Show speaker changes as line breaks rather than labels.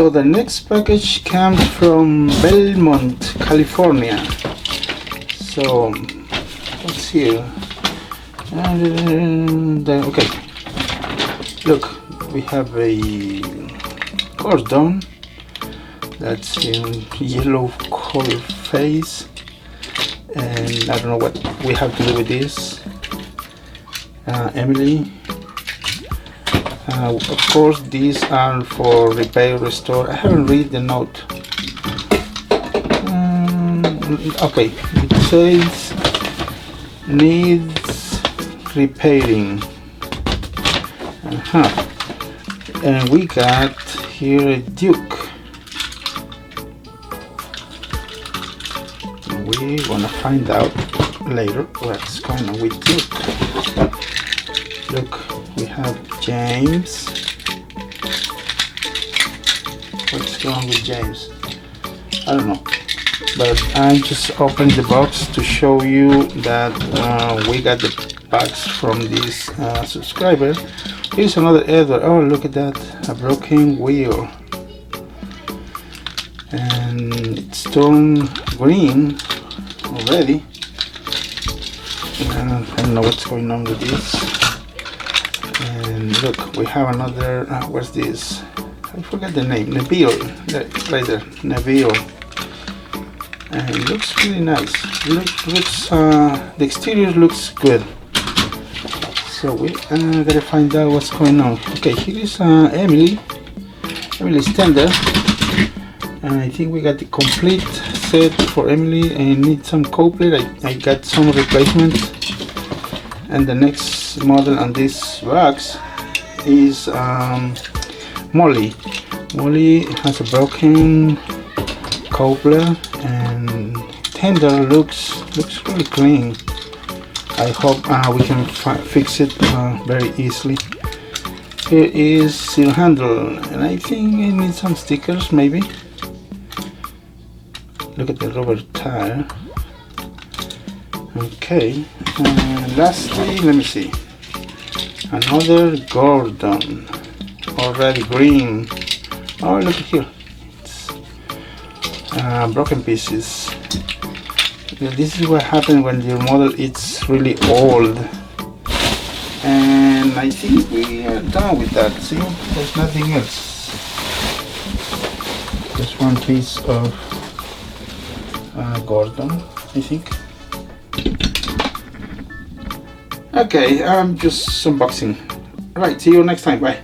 So the next package comes from Belmont, California. So what's here? Okay, look, we have a cordon that's in yellow color face, and I don't know what we have to do with this. Emily. Of course, these are for repair, restore. I haven't read the note. Okay, it says needs repairing. And we got here a Duke. We wanna find out later what's going on with Duke. Look, we have James. What's going on with James? I don't know, but I just opened the box to show you that we got the box from this subscriber. Here's another Edward. Oh, look at that, a broken wheel, and it's turned green already. I don't know what's going on with this. And look, we have another, what's this? I forgot the name, Neville, right there, Neville. And it looks really nice. The exterior looks good. So we gotta find out what's going on. Okay, here is Emily's tender. And I think we got the complete set for Emily. I need some coupler. I got some replacements. And the next model on this box is Molly. Molly has a broken coupler, and tender looks really clean. I hope we can fix it very easily. Here is seal handle, and I think it needs some stickers maybe. Look at the rubber tire. Okay, and lastly, let me see, another Gordon, already green. Oh, look at here, it's broken pieces. This is what happens when your model is really old. And I think we are done with that. See, there's nothing else. Just one piece of Gordon, I think. Okay, I'm just unboxing. Alright, see you next time. Bye.